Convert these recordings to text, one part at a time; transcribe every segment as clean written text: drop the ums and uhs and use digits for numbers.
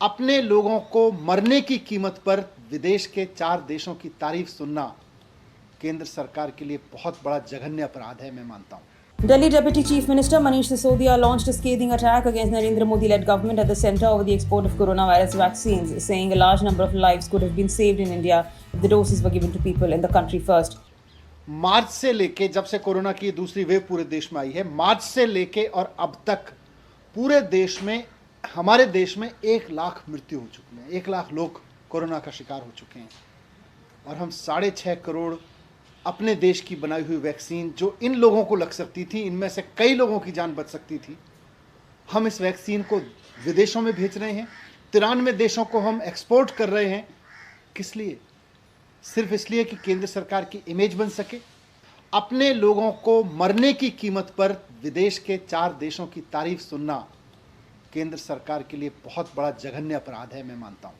अपने लोगों को मरने की कीमत पर विदेश के 4 देशों की तारीफ सुनना केंद्र सरकार के लिए बहुत बड़ा जघन्य अपराध है, मैं मानता हूं। Delhi Deputy Chief Minister Manish Sisodia launched a scathing attack against Narendra Modi-led government at the centre over the export of coronavirus vaccines, saying a large number of lives could have been saved in India if the doses were given to people in the country first. मार्च से लेके जब से corona की दूसरी wave पूरे देश में आई है, मार्च से लेके और अब तक पूरे देश में, हमारे देश में 1 लाख मृत्यु हो चुकी है। 1 लाख लोग कोरोना का शिकार हो चुके हैं और हम 6.5 करोड़ अपने देश की बनाई हुई वैक्सीन, जो इन लोगों को लग सकती थी, इनमें से कई लोगों की जान बच सकती थी, हम इस वैक्सीन को विदेशों में भेज रहे हैं। 93 देशों को हम एक्सपोर्ट कर रहे हैं। किस लिए? सिर्फ इसलिए कि केंद्र सरकार की इमेज बन सके। अपने लोगों को मरने की कीमत पर विदेश के 4 देशों की तारीफ सुनना केंद्र सरकार के लिए बहुत बड़ा जघन्य अपराध है, मैं मानता हूं।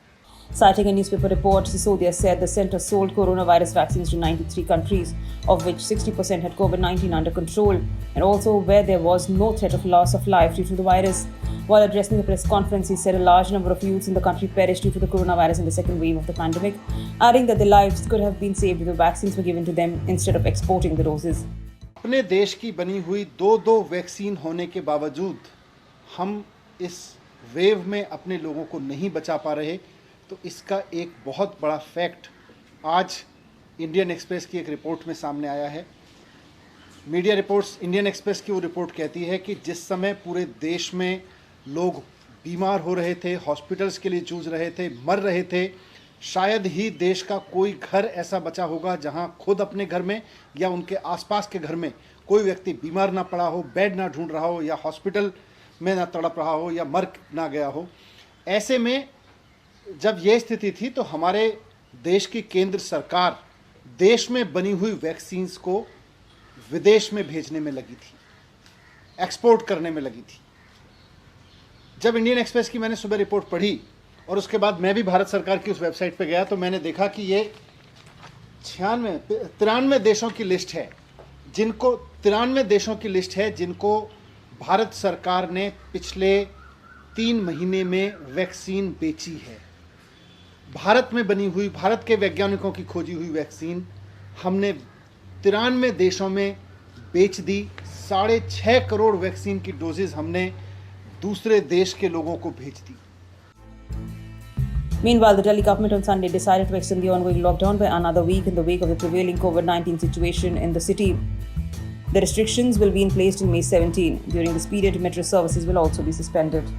Citing a newspaper report, Sisodia said the centre sold coronavirus vaccines to 93 countries, of which 60% had COVID-19 under control, and also where there was no threat of loss of life due to the virus. While addressing the press conference, he said a large number of youths in the country perished due to the coronavirus in the second wave of the pandemic, adding that their lives could have been saved if the vaccines were given to them instead of exporting the doses. अपने देश की बनी हुई 2 vaccine होने के बावजूद हम इस वेव में अपने लोगों को नहीं बचा पा रहे, तो इसका एक बहुत बड़ा फैक्ट आज इंडियन एक्सप्रेस की एक रिपोर्ट में सामने आया है। मीडिया रिपोर्ट्स, इंडियन एक्सप्रेस की वो रिपोर्ट कहती है कि जिस समय पूरे देश में लोग बीमार हो रहे थे, हॉस्पिटल्स के लिए जूझ रहे थे, मर रहे थे, शायद ही देश का कोई घर ऐसा बचा होगा जहां खुद अपने घर में या उनके आसपास के घर में कोई व्यक्ति बीमार ना पड़ा हो, बेड ना ढूंढ रहा हो, या हॉस्पिटल में ना तड़प रहा हो, या मर ना गया हो। ऐसे में जब ये स्थिति थी तो हमारे देश की केंद्र सरकार देश में बनी हुई वैक्सीन्स को विदेश में भेजने में लगी थी, एक्सपोर्ट करने में लगी थी। जब इंडियन एक्सप्रेस की मैंने सुबह रिपोर्ट पढ़ी और उसके बाद मैं भी भारत सरकार की उस वेबसाइट पर गया, तो मैंने देखा कि ये 93 देशों की लिस्ट है, जिनको 93 देशों की लिस्ट है जिनको भारत सरकार ने पिछले 3 महीने में वैक्सीन बेची है। भारत में बनी हुई, भारत के वैज्ञानिकों की खोजी हुई वैक्सीन हमने 93 देशों में बेच दी। 6.5 करोड़ वैक्सीन की डोजेज हमने दूसरे देश के लोगों को भेज दी। Meanwhile, the Delhi government on Sunday decided to extend the ongoing lockdown by another week in the wake of the prevailing COVID-19 situation in the city. The restrictions will be in place till May 17. During this period, metro services will also be suspended.